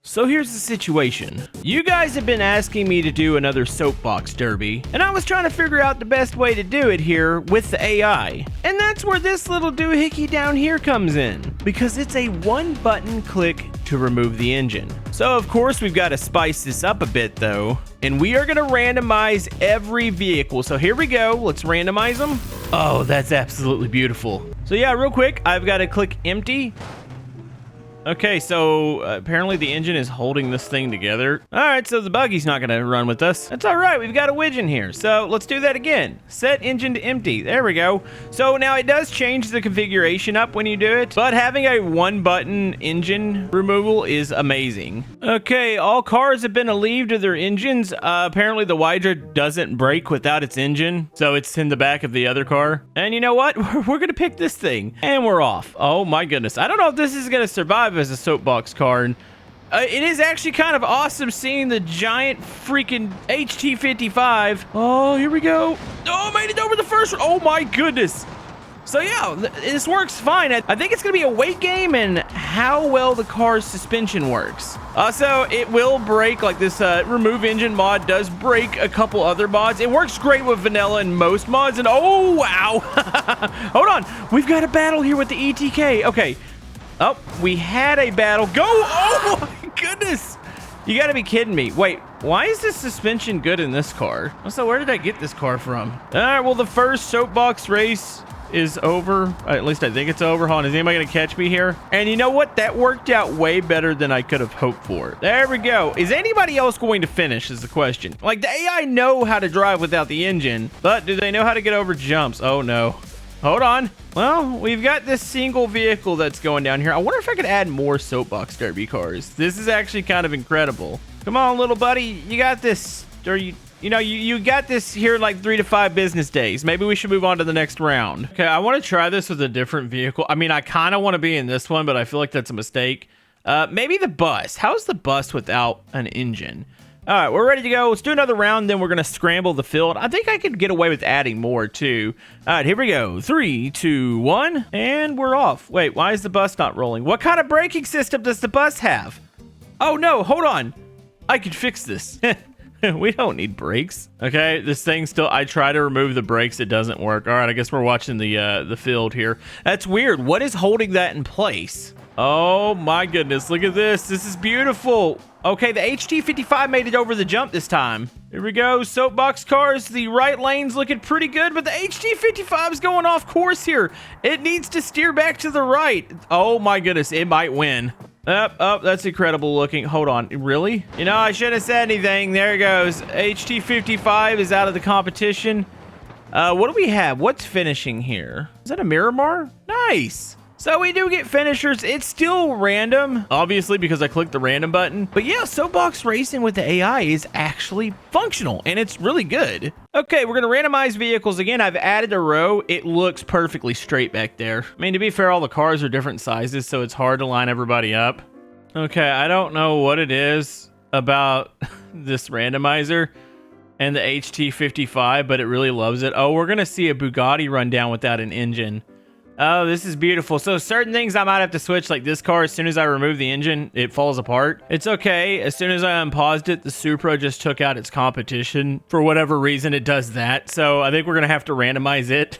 So here's the situation. You guys have been asking me to do another Soapbox derby, and I was trying to figure out the best way to do it here with the AI. And that's where this little doohickey down here comes in, because it's a one-button click to remove the engine. So of course we've got to spice this up a bit though, and we are going to randomize every vehicle. So here we go, let's randomize them. Oh, that's absolutely beautiful. So yeah, real quick, I've got to click empty. Okay, so apparently the engine is holding this thing together. All right, so the buggy's not gonna run with us. That's all right, we've got a widget here. So let's do that again. Set engine to empty, there we go. So now it does change the configuration up when you do it, but having a one button engine removal is amazing. Okay, all cars have been relieved of their engines. Apparently the Wydra doesn't brake without its engine, so it's in the back of the other car. And you know what? We're gonna pick this thing, and we're off. Oh my goodness, I don't know if this is gonna survive as a Soapbox car. And it is actually kind of awesome seeing the giant freaking HT55. Oh, here we go. Oh, made it over the first one. Oh my goodness. So yeah, this works fine. I think it's gonna be a weight game and how well the car's suspension works. Also, it will break, like this remove engine mod does break a couple other mods. It works great with vanilla and most mods. And oh wow. Hold on, we've got a battle here with the ETK. Okay. Oh, we had a battle. Go! Oh my goodness! You gotta be kidding me. Wait, why is this suspension good in this car? Also, where did I get this car from? All right, well, the first Soapbox race is over. At least I think it's over. Hold on, is anybody gonna catch me here? And you know what? That worked out way better than I could have hoped for. There we go. Is anybody else going to finish is the question. Like, the AI know how to drive without the engine, but do they know how to get over jumps? Oh no. Hold on. Well, we've got this single vehicle that's going down here. I wonder if I could add more Soapbox derby cars. This is actually kind of incredible. Come on, little buddy. You got this. Or you got this here in like 3 to 5 business days. Maybe we should move on to the next round. Okay, I want to try this with a different vehicle. I mean, I kind of want to be in this one, but I feel like that's a mistake. Maybe the bus. How's the bus without an engine? All right, we're ready to go. Let's do another round, then we're going to scramble the field. I think I could get away with adding more, too. All right, here we go. 3, 2, 1, and we're off. Wait, why is the bus not rolling? What kind of braking system does the bus have? Oh, no, hold on. I could fix this. We don't need brakes. Okay, this thing still, I try to remove the brakes. It doesn't work. All right, I guess we're watching the field here. That's weird. What is holding that in place? Oh, my goodness. Look at this. This is beautiful. Okay, the HT55 made it over the jump this time. Here we go, Soapbox cars. The right lane's looking pretty good, but the HT55 is going off course here. It needs to steer back to the right. Oh my goodness, it might win. Oh, that's incredible looking. Hold on, really? You know, I shouldn't have said anything. There it goes. HT55 is out of the competition. What do we have? What's finishing here? Is that a Miramar? Nice. So we do get finishers. It's still random, obviously, because I clicked the random button. But yeah, Soapbox racing with the AI is actually functional, and it's really good. Okay, we're going to randomize vehicles again. I've added a row. It looks perfectly straight back there. I mean, to be fair, all the cars are different sizes, so it's hard to line everybody up. Okay, I don't know what it is about this randomizer and the HT55, but it really loves it. Oh, we're going to see a Bugatti run down without an engine. Oh, this is beautiful. So certain things I might have to switch, like this car, as soon as I remove the engine, it falls apart. It's okay. As soon as I unpaused it, the Supra just took out its competition. For whatever reason, it does that. So I think we're going to have to randomize it.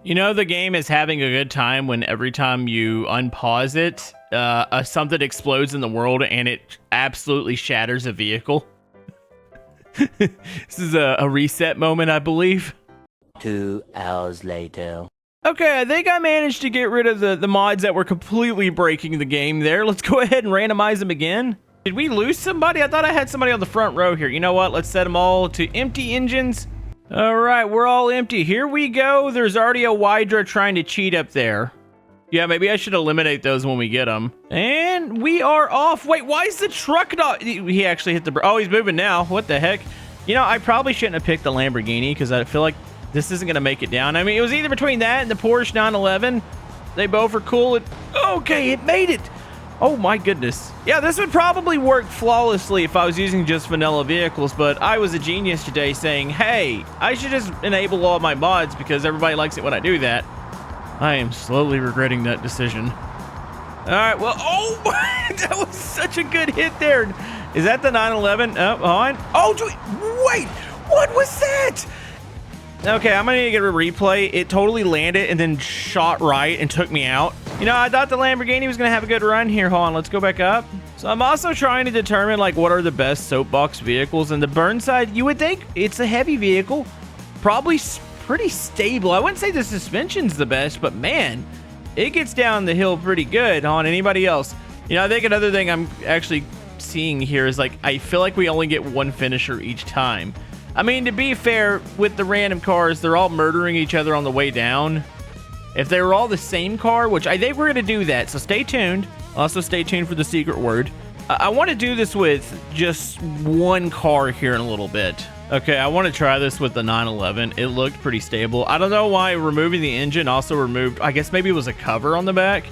You know, the game is having a good time when every time you unpause it, something explodes in the world and it absolutely shatters a vehicle. This is a reset moment, I believe. 2 hours later. Okay, I think I managed to get rid of the mods that were completely breaking the game there. Let's go ahead and randomize them again. Did we lose somebody? I thought I had somebody on the front row here. You know what? Let's set them all to empty engines. All right, we're all empty. Here we go. There's already a Wydra trying to cheat up there. Yeah, maybe I should eliminate those when we get them. And we are off. Wait, why is the truck not... He actually hit the... Oh, he's moving now. What the heck? You know, I probably shouldn't have picked the Lamborghini because I feel like this isn't going to make it down. I mean, it was either between that and the Porsche 911. They both are cool. Okay, it made it. Oh my goodness. Yeah, this would probably work flawlessly if I was using just vanilla vehicles, but I was a genius today saying, hey, I should just enable all my mods because everybody likes it when I do that. I am slowly regretting that decision. All right, well, oh, that was such a good hit there. Is that the 911? Oh, on. Oh, wait, what was that? Okay, I'm gonna get a replay. It totally landed and then shot right and took me out. You know, I thought the Lamborghini was gonna have a good run here. Hold on, let's go back up. So I'm also trying to determine like what are the best Soapbox vehicles. And the Burnside, you would think it's a heavy vehicle, probably pretty stable. I wouldn't say the suspension's the best, but man, it gets down the hill pretty good. On anybody else? You know, I think another thing I'm actually seeing here is like I feel like we only get one finisher each time. I mean, to be fair, with the random cars, they're all murdering each other on the way down. If they were all the same car, which I think we're going to do that, so stay tuned. Also, stay tuned for the secret word. I want to do this with just one car here in a little bit. Okay, I want to try this with the 911. It looked pretty stable. I don't know why removing the engine also removed, I guess maybe it was a cover on the back.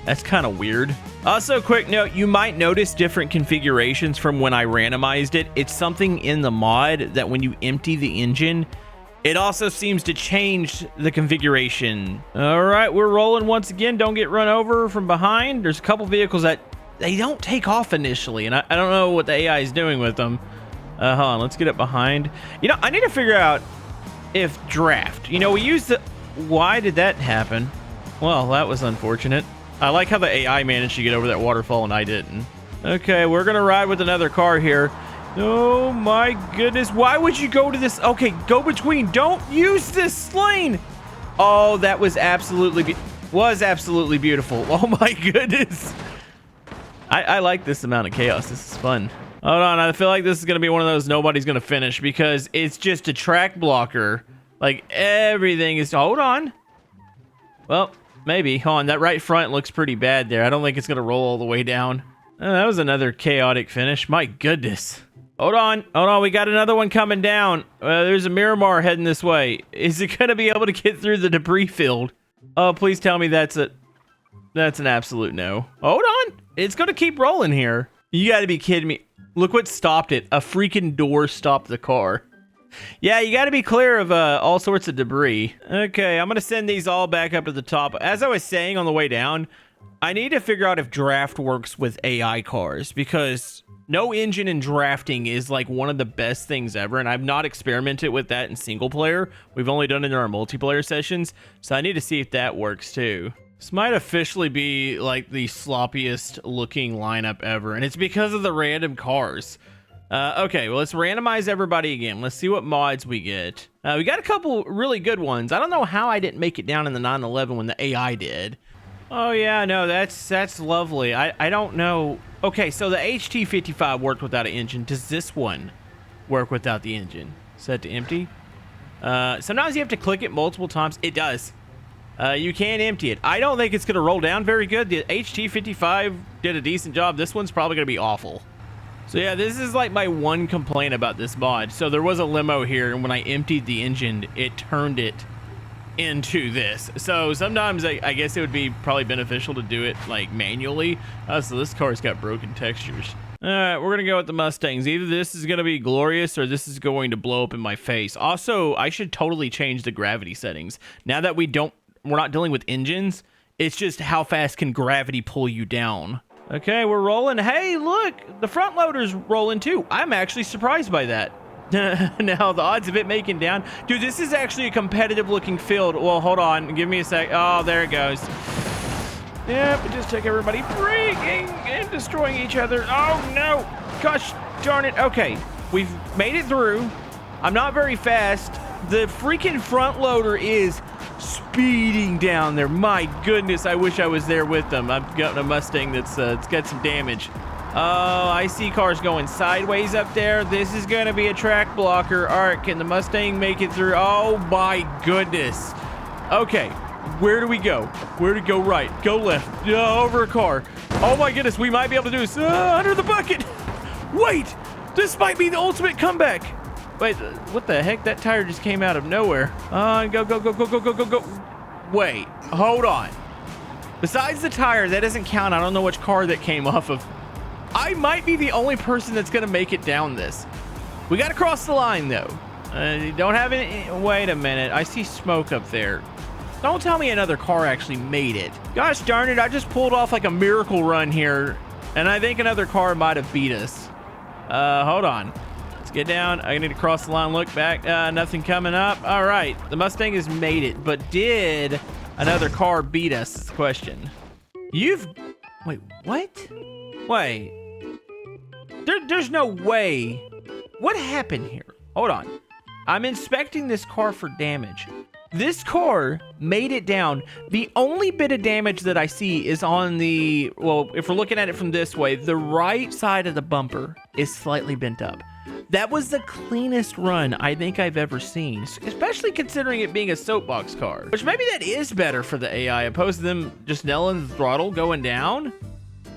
That's kind of weird. Also, quick note, you might notice different configurations from when I randomized it. It's something in the mod that when you empty the engine, it also seems to change the configuration. All right, we're rolling once again. Don't get run over from behind. There's a couple vehicles that they don't take off initially, and I don't know what the AI is doing with them. Hold on, let's get it behind. You know, I need to figure out if draft. You know, we used the... Why did that happen? Well, that was unfortunate. I like how the AI managed to get over that waterfall and I didn't. Okay, we're gonna ride with another car here. Oh my goodness, why would you go to this? Okay, go between. Don't use this lane. Oh, that was absolutely beautiful. Oh my goodness. I like this amount of chaos. This is fun. Hold on, I feel like this is gonna be one of those nobody's gonna finish because it's just a track blocker. Like everything is, hold on. Well, maybe. Hold on, that right front looks pretty bad there. I don't think it's gonna roll all the way down. Oh, that was another chaotic finish. My goodness. Hold on, we got another one coming down. There's a Miramar heading this way. Is it gonna be able to get through the debris field? Oh, please tell me that's an absolute no. Hold on, it's gonna keep rolling here. You gotta be kidding me. Look what stopped it. A freaking door stopped the car. Yeah, you got to be clear of all sorts of debris. Okay, I'm going to send these all back up to the top. As I was saying on the way down, I need to figure out if draft works with AI cars because no engine in drafting is like one of the best things ever, and I've not experimented with that in single player. We've only done it in our multiplayer sessions, so I need to see if that works too. This might officially be like the sloppiest looking lineup ever, and it's because of the random cars. Okay, well, let's randomize everybody again. Let's see what mods we get. We got a couple really good ones. I don't know how I didn't make it down in the 911 when the AI did. Oh, yeah, no, that's lovely. I don't know. Okay, so the HT55 worked without an engine. Does this one work without the engine? Set to empty. Sometimes you have to click it multiple times. It does. You can empty it. I don't think it's going to roll down very good. The HT55 did a decent job. This one's probably going to be awful. So yeah, this is like my one complaint about this mod. So there was a limo here, and when I emptied the engine, it turned it into this. So sometimes I guess it would be probably beneficial to do it like manually. So this car's got broken textures. All right, we're gonna go with the Mustangs. Either this is gonna be glorious or this is going to blow up in my face. Also, I should totally change the gravity settings. Now that we're not dealing with engines, it's just how fast can gravity pull you down. Okay, we're rolling. Hey, look, the front loader's rolling too. I'm actually surprised by that. Now, the odds of it making down. Dude, this is actually a competitive looking field. Well, hold on. Give me a sec. Oh, there it goes. Yep, it just took everybody breaking and destroying each other. Oh, no. Gosh darn it. Okay, we've made it through. I'm not very fast. The freaking front loader is speeding down there. My goodness, I wish I was there with them. I've got a Mustang that's it's got some damage. Oh, I see cars going sideways up there. This is gonna be a track blocker. All right, can the Mustang make it through? Oh my goodness. Okay, where do we go? Where to go? Right, go left. Over a car. Oh my goodness, we might be able to do this. Under the bucket. Wait, this might be the ultimate comeback. Wait, what the heck? That tire just came out of nowhere. Go. Wait, hold on. Besides the tire, that doesn't count. I don't know which car that came off of. I might be the only person that's going to make it down this. We got to cross the line, though. Don't have any... Wait a minute. I see smoke up there. Don't tell me another car actually made it. Gosh darn it, I just pulled off like a miracle run here, and I think another car might have beat us. Hold on. Let's get down. I need to cross the line, look back. Nothing coming up. All right, the Mustang has made it, but did another car beat us? Is the question. Wait, what? Wait. There's no way. What happened here? Hold on. I'm inspecting this car for damage. This car made it down. The only bit of damage that I see is on the, well, if we're looking at it from this way, the right side of the bumper is slightly bent up. That was the cleanest run I think I've ever seen, especially considering it being a Soapbox car. Which maybe that is better for the AI, opposed to them just nailing the throttle going down.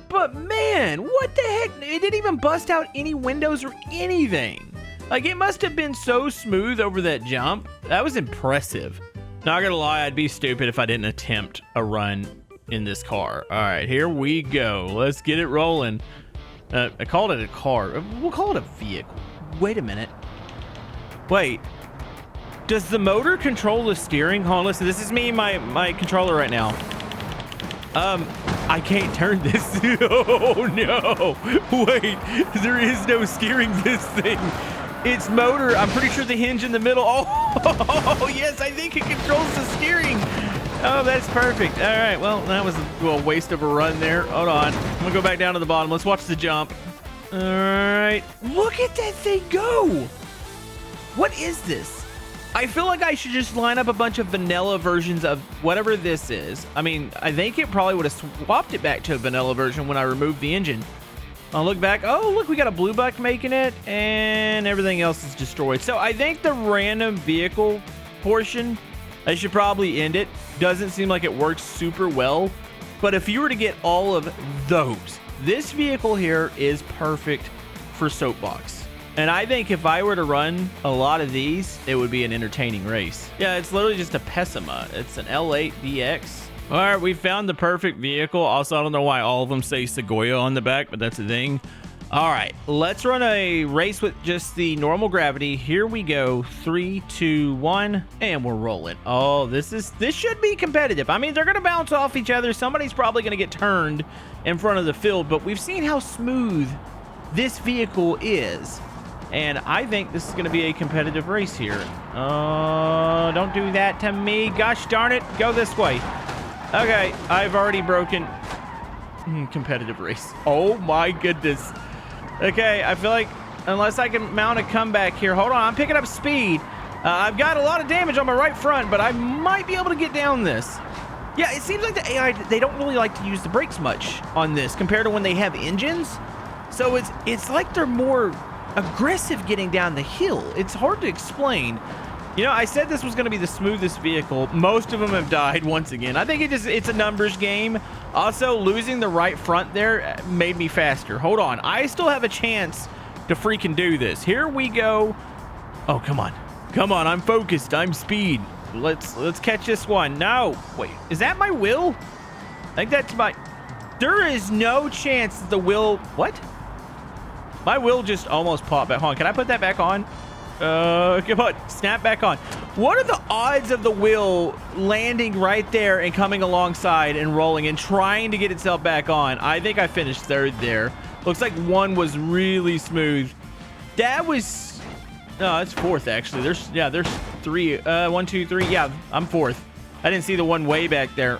But man, what the heck? It didn't even bust out any windows or anything. Like, it must have been so smooth over that jump. That was impressive. Not gonna lie, I'd be stupid if I didn't attempt a run in this car. All right, here we go. Let's get it rolling. I called it a car. We'll call it a vehicle. Wait a minute. Wait. Does the motor control the steering? Hold on, listen. This is me, my controller right now. I can't turn this. Oh, no. Wait. There is no steering this thing. It's motor. I'm pretty sure the hinge in the middle. Oh, yes. I think it controls the steering. Oh, that's perfect. All right. Well, that was a waste of a run there. Hold on. I'm going to go back down to the bottom. Let's watch the jump. All right. Look at that thing go. What is this? I feel like I should just line up a bunch of vanilla versions of whatever this is. I mean, I think it probably would have swapped it back to a vanilla version when I removed the engine. I'll look back. Oh, look, we got a blue buck making it, and everything else is destroyed. So I think the random vehicle portion, I should probably end it. Doesn't seem like it works super well. But if you were to get all of those, this vehicle here is perfect for Soapbox. And I think if I were to run a lot of these, it would be an entertaining race. Yeah, it's literally just a Pessima. It's an L8 DX. All right, we found the perfect vehicle. Also, I don't know why all of them say Sequoia on the back, but that's the thing. All right, let's run a race with just the normal gravity. Here we go. 3, 2, 1, and we're rolling. Oh, this should be competitive. I mean, they're gonna bounce off each other. Somebody's probably gonna get turned in front of the field, but we've seen how smooth this vehicle is. And I think this is going to be a competitive race here. Oh, don't do that to me. Gosh darn it. Go this way. Okay, I've already broken competitive race. Oh my goodness. Okay, I feel like unless I can mount a comeback here. Hold on, I'm picking up speed. I've got a lot of damage on my right front, but I might be able to get down this. Yeah, it seems like the AI, they don't really like to use the brakes much on this compared to when they have engines. So it's like they're more aggressive getting down the hill. It's hard to explain. You know, I said this was going to be the smoothest vehicle. Most of them have died once again. I think it's a numbers game. Also, losing the right front there made me faster. Hold on. I still have a chance to freaking do this. Here we go. Oh, come on. Come on. I'm focused. I'm speed. Let's catch this one. No. Wait. Is that my wheel? I think that's my... There is no chance that the wheel... What? My wheel just almost popped back on. Can I put that back on? Come on. Snap back on. What are the odds of the wheel landing right there and coming alongside and rolling and trying to get itself back on? I think I finished third there. Looks like one was really smooth. That was... No, it's fourth, actually. There's three. 1, 2, 3. Yeah, I'm fourth. I didn't see the one way back there.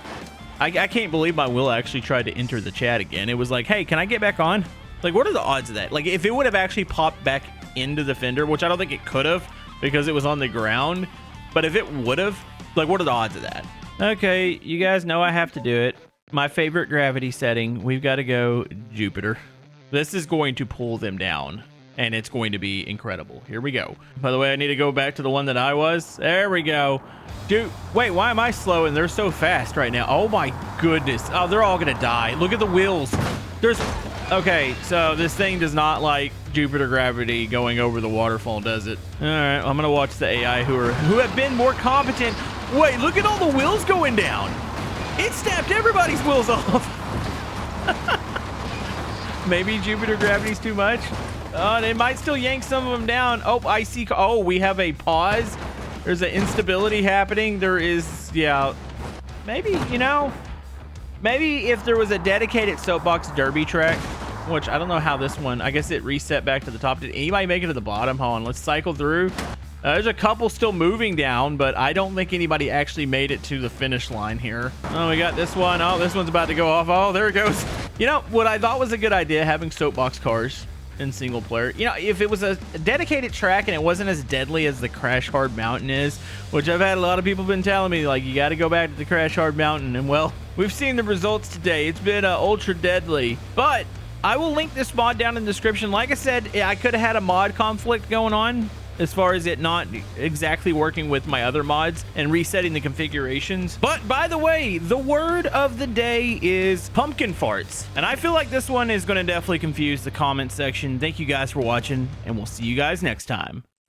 I can't believe my wheel actually tried to enter the chat again. It was like, hey, can I get back on? Like, what are the odds of that? Like, if it would have actually popped back into the fender, which I don't think it could have because it was on the ground, but if it would have, like, what are the odds of that? Okay, you guys know I have to do it. My favorite gravity setting, we've got to go Jupiter. This is going to pull them down, and it's going to be incredible. Here we go. By the way, I need to go back to the one that I was. There we go. Dude, wait, why am I slow and they're so fast right now? Oh, my goodness. Oh, they're all going to die. Look at the wheels. Okay, so this thing does not like Jupiter gravity going over the waterfall, does it? All right, I'm gonna watch the AI who have been more competent. Wait, look at all the wheels going down. It snapped everybody's wheels off. Maybe Jupiter gravity's too much. It might still yank some of them down. Oh, I see. Oh, we have a pause. There's an instability happening. There is, yeah. maybe, you know, maybe if there was a dedicated Soapbox Derby track, which I don't know how this one, I guess it reset back to the top. Did anybody make it to the bottom? Hold on, let's cycle through. There's a couple still moving down, but I don't think anybody actually made it to the finish line here. Oh, we got this one. Oh, this one's about to go off. Oh, there it goes. You know, what I thought was a good idea, having Soapbox cars in single player. You know, if it was a dedicated track and it wasn't as deadly as the CrashHard Mountain is, which I've had a lot of people been telling me, like, you got to go back to the CrashHard Mountain. And, well, we've seen the results today. It's been ultra deadly. But I will link this mod down in the description. Like I said, I could have had a mod conflict going on, as far as it not exactly working with my other mods and resetting the configurations. But by the way, the word of the day is pumpkin farts. And I feel like this one is going to definitely confuse the comment section. Thank you guys for watching, and we'll see you guys next time.